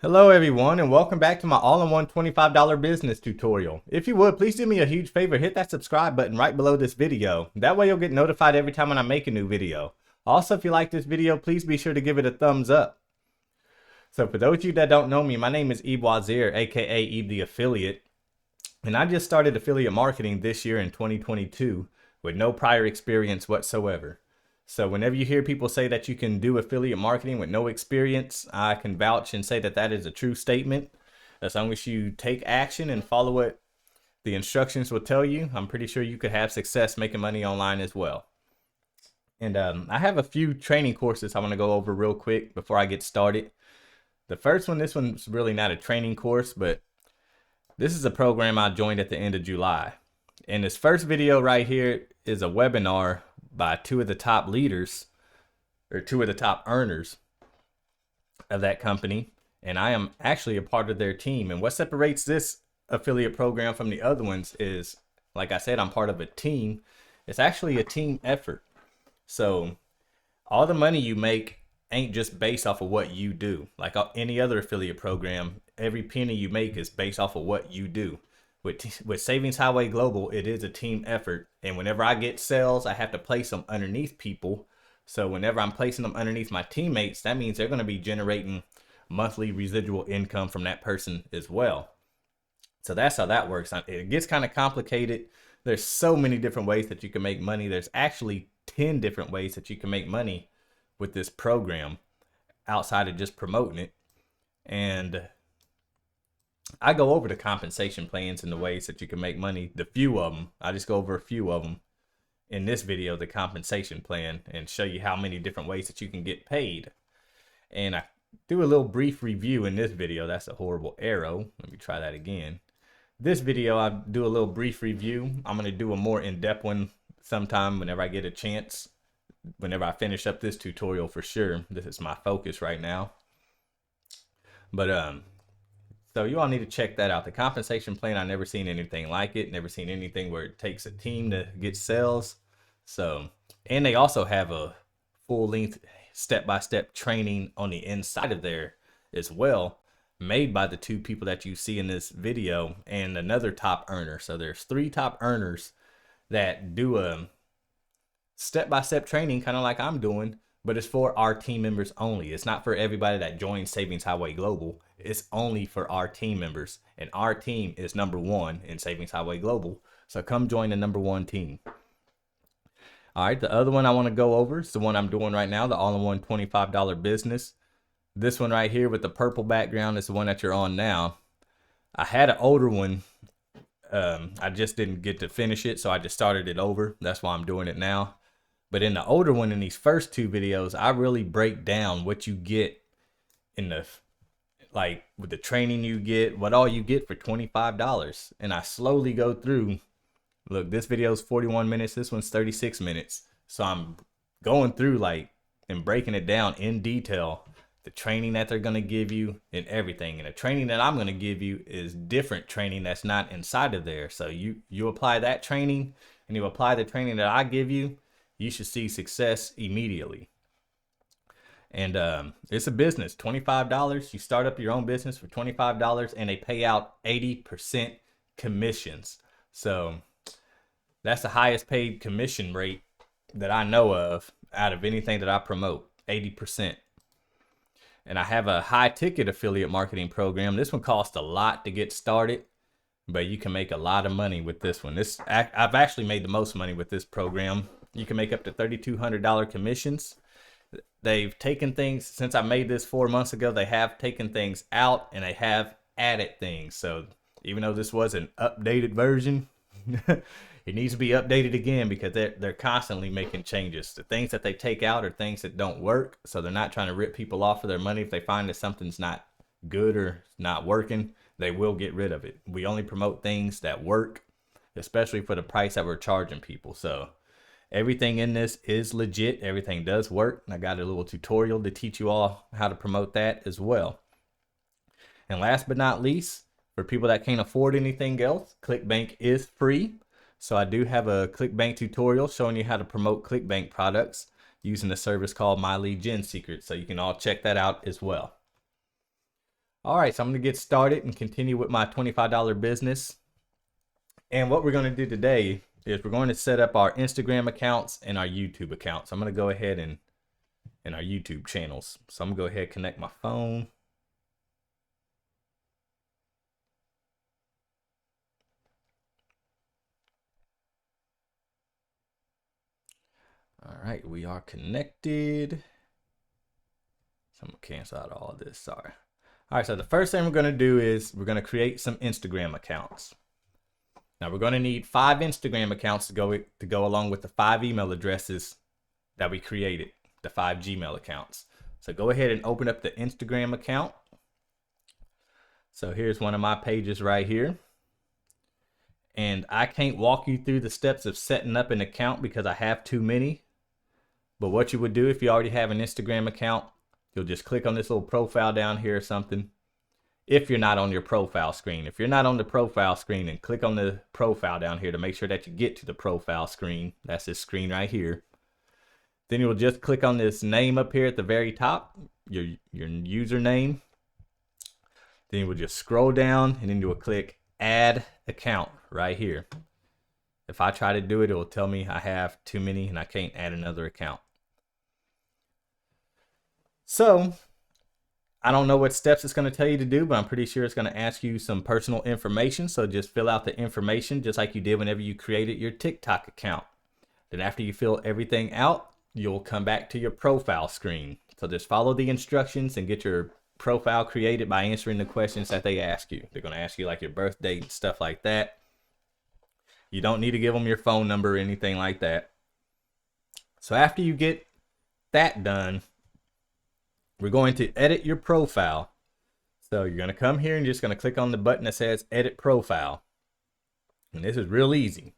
Hello everyone and welcome back to my all-in-one $25 business tutorial. If you would, please do me a huge favor, hit that subscribe button right below this video. That way you'll get notified every time when I make a new video. Also, if you like this video, please be sure to give it a thumbs up. So for those of you that don't know me, my name is Ebe Wazir, aka Ebe the Affiliate. And I just started affiliate marketing this year in 2022 with no prior experience whatsoever. So whenever you hear people say that you can do affiliate marketing with no experience, I can vouch and say that that is a true statement. As long as you take action and follow what the instructions will tell you, I'm pretty sure you could have success making money online as well. And I have a few training courses I want to go over real quick before I get started. The first one, this one's really not a training course, but this is a program I joined at the end of July. And this first video right here is a webinar by two of the top leaders or two of the top earners of that company. And I am actually a part of their team. And what separates this affiliate program from the other ones is, like I said, I'm part of a team. It's actually a team effort. So all the money you make ain't just based off of what you do. Like any other affiliate program, every penny you make is based off of what you do. With Savings Highway Global, it is a team effort. And whenever I get sales, I have to place them underneath people. So whenever I'm placing them underneath my teammates, that means they're going to be generating monthly residual income from that person as well. So that's how that works. It gets kind of complicated. There's so many different ways that you can make money. There's actually 10 different ways that you can make money with this program outside of just promoting it. And I go over the compensation plans and the ways that you can make money. The few of them, I just go over a few of them in this video, the compensation plan, and show you how many different ways that you can get paid. And I do a little brief review in this video. That's a horrible arrow. Let me try that again. This video, I do a little brief review. I'm going to do a more in-depth one sometime whenever I get a chance. Whenever I finish up this tutorial for sure. This is my focus right now. But so you all need to check that out. The compensation plan, I've never seen anything like it. Never seen anything where it takes a team to get sales. So, and they also have a full-length step-by-step training on the inside of there as well, made by the two people that you see in this video and another top earner. So there's 3 top earners that do a step-by-step training, kind of like I'm doing, but it's for our team members only. It's not for everybody that joins Savings Highway Global. It's only for our team members, and our team is #1 in Savings Highway Global. So come join the #1 team. All right, the other one I want to go over is the one I'm doing right now, the all-in-one $25 business. This one right here with the purple background is the one that you're on now. I had an older one. I just didn't get to finish it, so I just started it over. That's why I'm doing it now. But in the older one, in these first 2 videos, I really break down what you get in the, like with the training you get, what all you get for $25. And I slowly go through, look, this video is 41 minutes. This one's 36 minutes. So I'm going through like and breaking it down in detail, the training that they're going to give you and everything. And the training that I'm going to give you is different training that's not inside of there. So you apply that training and you apply the training that I give you, you should see success immediately. And it's a business, $25. You start up your own business for $25 and they pay out 80% commissions. So that's the highest paid commission rate that I know of out of anything that I promote, 80%. And I have a high ticket affiliate marketing program. This one costs a lot to get started, but you can make a lot of money with this one. I've actually made the most money with this program. You can make up to $3,200 commissions. They've taken things, since I made this 4 months ago, they have taken things out and they have added things. So even though this was an updated version, it needs to be updated again because they're constantly making changes. The things that they take out are things that don't work. So they're not trying to rip people off of their money. If they find that something's not good or not working, they will get rid of it. We only promote things that work, especially for the price that we're charging people. So everything in this is legit. Everything does work. And I got a little tutorial to teach you all how to promote that as well. And last but not least, for people that can't afford anything else, ClickBank is free. So I do have a ClickBank tutorial showing you how to promote ClickBank products using a service called My Lead Gen Secret. So you can all check that out as well. All right, so I'm gonna get started and continue with my $25 business. And what we're gonna do today is we're going to set up our Instagram accounts and our YouTube accounts. I'm gonna go ahead and our YouTube channels. So I'm gonna go ahead and connect my phone. All right, we are connected. So I'm gonna cancel out all of this, sorry. All right, so the first thing we're gonna do is we're gonna create some Instagram accounts. Now we're gonna need 5 Instagram accounts to go along with the 5 email addresses that we created, the 5 Gmail accounts. So go ahead and open up the Instagram account. So here's one of my pages right here. And I can't walk you through the steps of setting up an account because I have too many. But what you would do if you already have an Instagram account, you'll just click on this little profile down here or something. If you're not on your profile screen. If you're not on the profile screen, then click on the profile down here to make sure that you get to the profile screen. That's this screen right here. Then you'll just click on this name up here at the very top, your username. Then you will just scroll down and then you will click add account right here. If I try to do it, it will tell me I have too many and I can't add another account. So I don't know what steps it's going to tell you to do, but I'm pretty sure it's going to ask you some personal information. So just fill out the information just like you did whenever you created your TikTok account. Then after you fill everything out, you'll come back to your profile screen. So just follow the instructions and get your profile created by answering the questions that they ask you. They're going to ask you like your birth date and stuff like that. You don't need to give them your phone number or anything like that. So after you get that done, we're going to edit your profile. So you're going to come here and you're just going to click on the button that says edit profile. And this is real easy.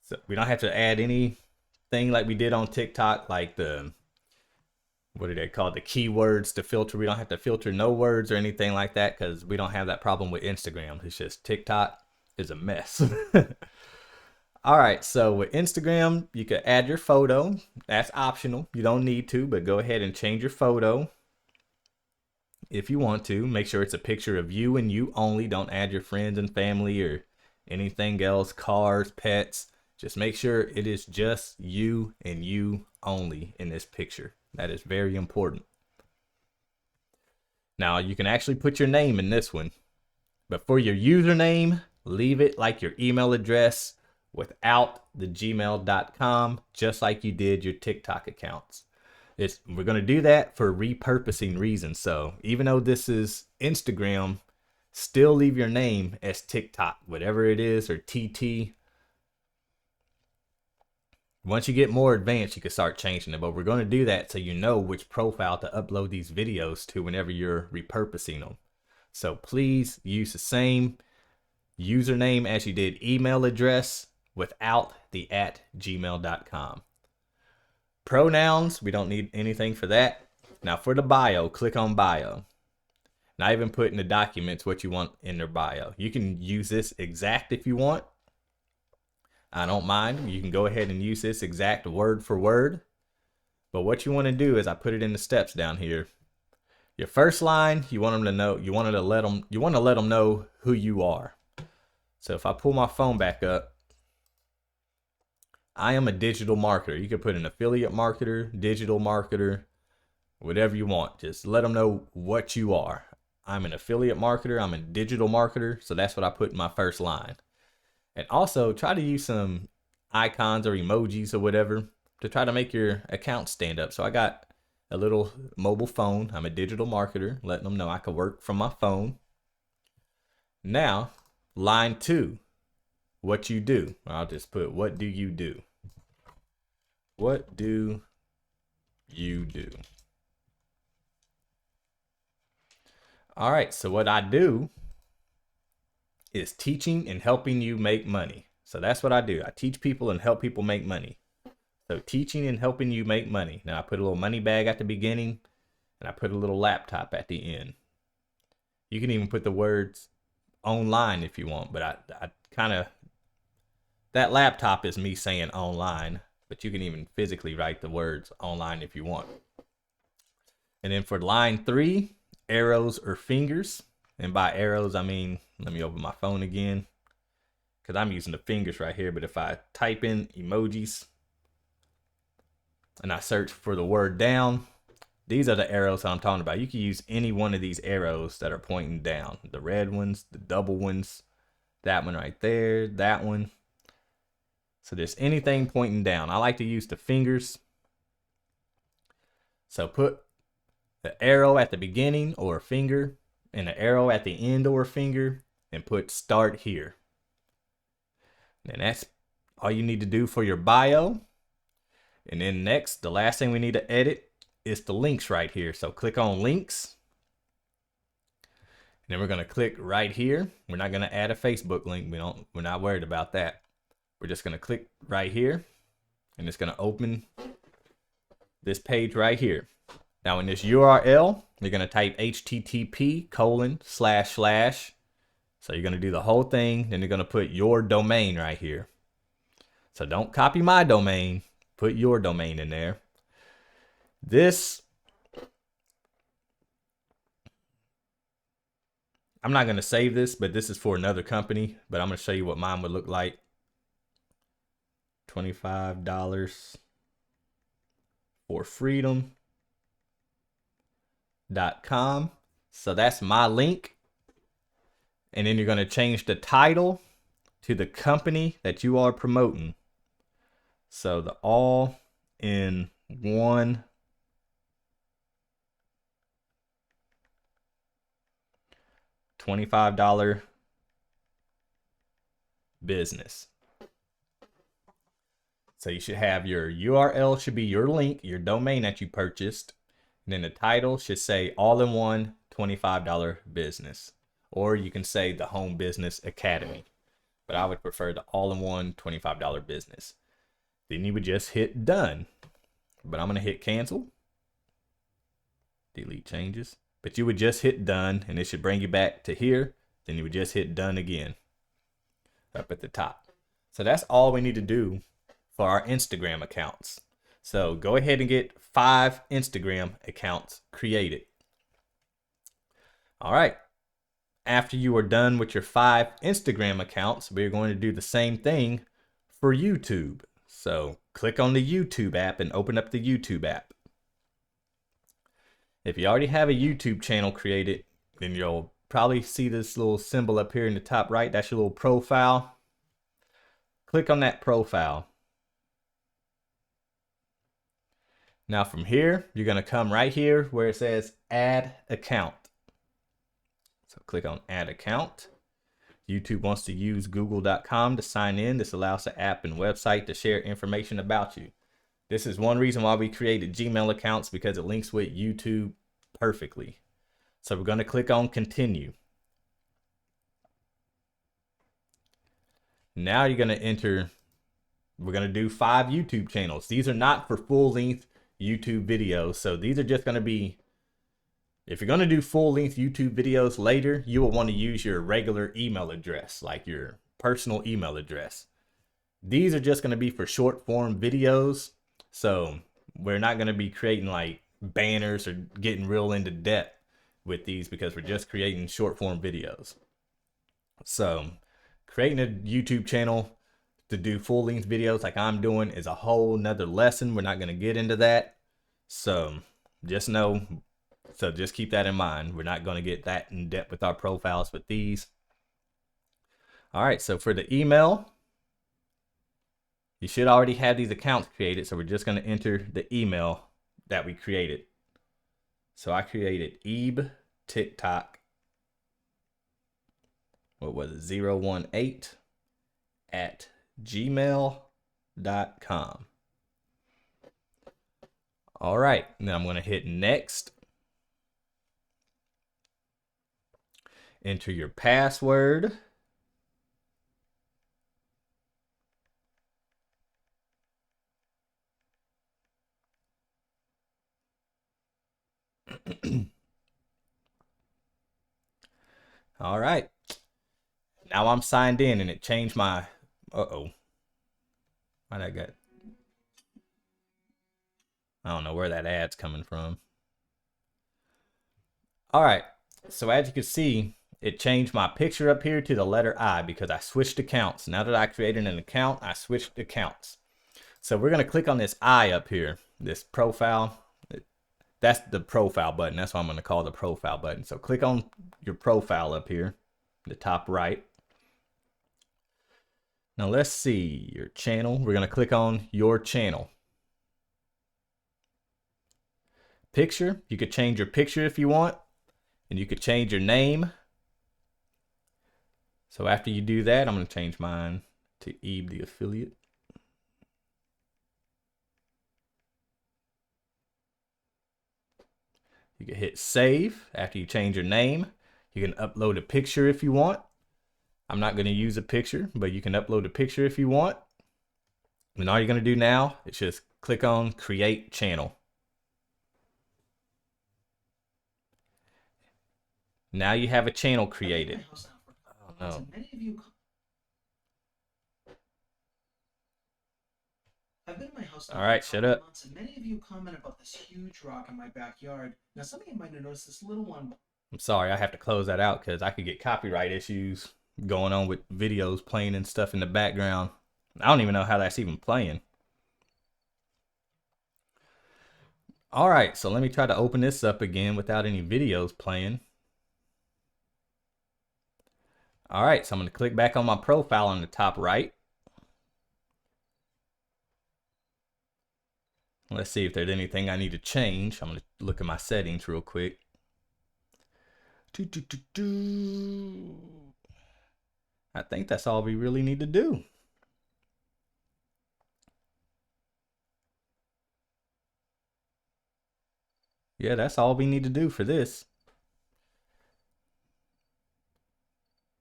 So we don't have to add anything like we did on TikTok, like what do they call it? The keywords to filter. We don't have to filter no words or anything like that because we don't have that problem with Instagram. It's just TikTok is a mess. All right, so with Instagram, you can add your photo. That's optional. You don't need to, but go ahead and change your photo if you want to. Make sure it's a picture of you and you only. Don't add your friends and family or anything else, cars, pets. Just make sure it is just you and you only in this picture. That is very important. Now, you can actually put your name in this one, but for your username, leave it like your email address without the gmail.com, just like you did your TikTok accounts. We're going to do that for repurposing reasons. So even though this is Instagram, still leave your name as TikTok, whatever it is, or TT. Once you get more advanced, you can start changing it, but we're going to do that so you know which profile to upload these videos to whenever you're repurposing them. So please use the same username as you did email address without the @gmail.com. Pronouns, we don't need anything for that. Now for the bio, click on bio. Now I even put in the documents what you want in their bio. You can use this exact if you want. I don't mind. You can go ahead and use this exact word for word. But what you want to do is I put it in the steps down here. Your first line, you want them to know, you want to let them know who you are. So if I pull my phone back up, I am a digital marketer. You can put an affiliate marketer, digital marketer, whatever you want. Just let them know what you are. I'm an affiliate marketer. I'm a digital marketer. So that's what I put in my first line. And also try to use some icons or emojis or whatever to try to make your account stand up. So I got a little mobile phone. I'm a digital marketer, letting them know I can work from my phone. Now, line 2, what you do. I'll just put, what do you do? What do you do? All right, so what I do is teaching and helping you make money. So that's what I do. I teach people and help people make money. So teaching and helping you make money. Now I put a little money bag at the beginning and I put a little laptop at the end. You can even put the words online if you want, but I kind of, that laptop is me saying online, but you can even physically write the words online if you want. And then for line 3, arrows or fingers. And by arrows, I mean, let me open my phone again, because I'm using the fingers right here. But if I type in emojis and I search for the word down, these are the arrows that I'm talking about. You can use any one of these arrows that are pointing down. The red ones, the double ones, that one right there, that one. So there's anything pointing down. I like to use the fingers. So put the arrow at the beginning or a finger, and the arrow at the end or a finger, and put start here. And that's all you need to do for your bio. And then next, the last thing we need to edit is the links right here. So click on links. And then we're going to click right here. We're not going to add a Facebook link. We're not worried about that. We're just going to click right here, and it's going to open this page right here. Now in this URL, you're going to type http://. So you're going to do the whole thing. Then you're going to put your domain right here. So don't copy my domain. Put your domain in there. I'm not going to save this, but this is for another company. But I'm going to show you what mine would look like. $25 for freedom.com. So that's my link. And then you're going to change the title to the company that you are promoting. So the all in one $25 business. So you should have your URL should be your link, your domain that you purchased. And then the title should say all in one $25 business. Or you can say the Home Business Academy. But I would prefer the all in one $25 business. Then you would just hit done. But I'm going to hit cancel. Delete changes. But you would just hit done, and it should bring you back to here. Then you would just hit done again up at the top. So that's all we need to do for our Instagram accounts. So go ahead and get 5 Instagram accounts created. All right. After you are done with your 5 Instagram accounts, we're going to do the same thing for YouTube. So click on the YouTube app and open up the YouTube app. If you already have a YouTube channel created, then you'll probably see this little symbol up here in the top right. That's your little profile. Click on that profile. Now from here, you're going to come right here where it says add account. So click on add account. YouTube wants to use google.com to sign in. This allows the app and website to share information about you. This is one reason why we created Gmail accounts, because it links with YouTube perfectly. So we're going to click on continue. Now you're going to enter, we're going to do 5 YouTube channels. These are not for full-length YouTube videos. So these are just going to be, if you're going to do full-length YouTube videos later, you will want to use your regular email address, like your personal email address. These are just going to be for short form videos. So we're not going to be creating like banners or getting real into depth with these, because we're just creating short form videos. So creating a YouTube channel to do full length videos like I'm doing is a whole nother lesson. We're not going to get into that. So just know, so just keep that in mind. We're not going to get that in depth with our profiles with these. All right. So for the email, you should already have these accounts created. So we're just going to enter the email that we created. So I created Ebe TikTok. What was it? 018 at gmail.com. All right. Now I'm going to hit next. Enter your password. All right. Now I'm signed in, and it changed my, why'd I get, I don't know where that ad's coming from. All right, so as you can see, it changed my picture up here to the letter I because I switched accounts. Now that I created an account, I switched accounts. So we're gonna click on this I up here, this profile. That's the profile button. That's what I'm gonna call the profile button. So click on your profile up here, the top right. Now let's see your channel. We're gonna click on your channel. Picture, you could change your picture if you want, and you could change your name. So after you do that, I'm gonna change mine to Ebe the Affiliate. You can hit save. After you change your name, you can upload a picture if you want. I'm not going to use a picture, but you can upload a picture if you want. And all you're going to do now is just click on create channel. Now you have a channel created. Oh, no. I've been in my house now. All right, shut up. Months, and many of you comment about this huge rock in my backyard. Now, some of you might have noticed this little one. I'm sorry, I have to close that out because I could get copyright issues going on with videos playing and stuff in the background. I don't even know how that's even playing. All right, so let me try to open this up again without any videos playing. All right, so I'm going to click back on my profile on the top right. Let's see if there's anything I need to change. I'm going to look at my settings real quick. I think that's all we really need to do. Yeah, that's all we need to do for this.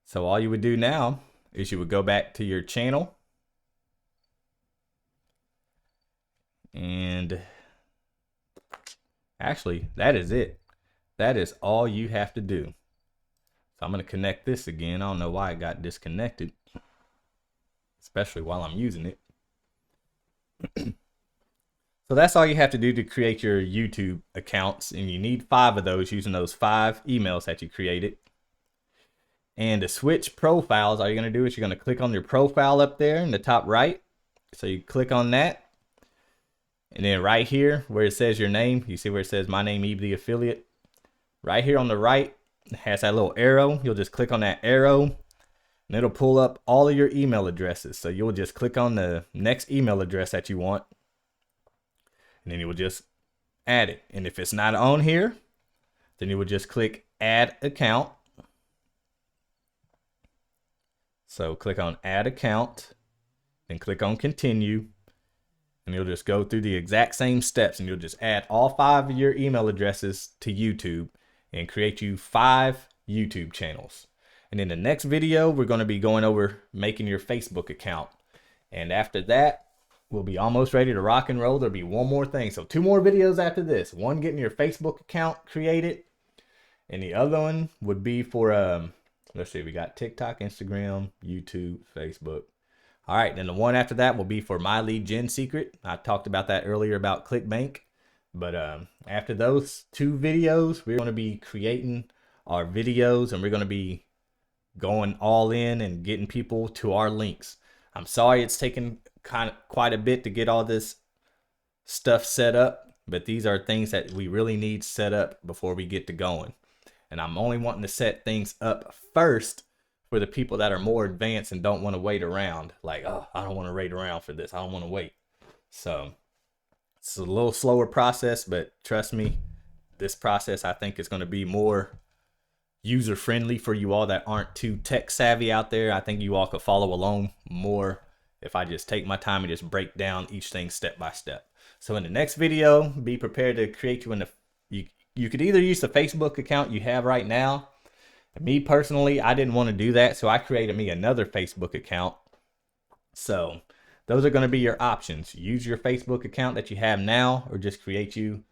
So all you would do now is you would go back to your channel. And actually, that is it. That is all you have to do. So I'm going to connect this again. I don't know why it got disconnected, especially while I'm using it. So that's all you have to do to create your YouTube accounts. And you need 5 of those using those 5 emails that you created. And to switch profiles, all you're going to do is you're going to click on your profile up there in the top right. So you click on that. And then right here where it says your name, you see where it says my name, Ebe the Affiliate. Right here on the right, it has that little arrow. You'll just click on that arrow and it'll pull up all of your email addresses. So you'll just click on the next email address that you want. And then you will just add it. And if it's not on here, then you will just click add account. So click on add account and click on continue. And you'll just go through the exact same steps and you'll just add all 5 of your email addresses to YouTube and create you 5 YouTube channels. And in the next video, we're going to be going over making your Facebook account. And after that, we'll be almost ready to rock and roll. There'll be one more thing. So 2 more videos after this. One getting your Facebook account created. And the other one would be for, let's see, we got TikTok, Instagram, YouTube, Facebook. All right, then the one after that will be for my lead gen secret. I talked about that earlier about ClickBank. But after those 2 videos, we're going to be creating our videos and we're going to be going all in and getting people to our links. I'm sorry it's taken quite a bit to get all this stuff set up, but these are things that we really need set up before we get to going. And I'm only wanting to set things up first for the people that are more advanced and don't want to wait around. Like, oh, I don't want to wait around for this. I don't want to wait. So it's a little slower process, but trust me, this process I think is going to be more user friendly for you all that aren't too tech savvy out there. I think you all could follow along more if I just take my time and just break down each thing step by step. So in the next video, be prepared to create you you could either use the Facebook account you have right now. Me personally, I didn't want to do that, so I created me another Facebook account. So those are going to be your options. Use your Facebook account that you have now, or just create you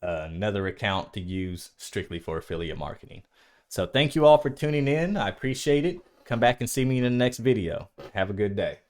another account to use strictly for affiliate marketing. So thank you all for tuning in. I appreciate it. Come back and see me in the next video. Have a good day.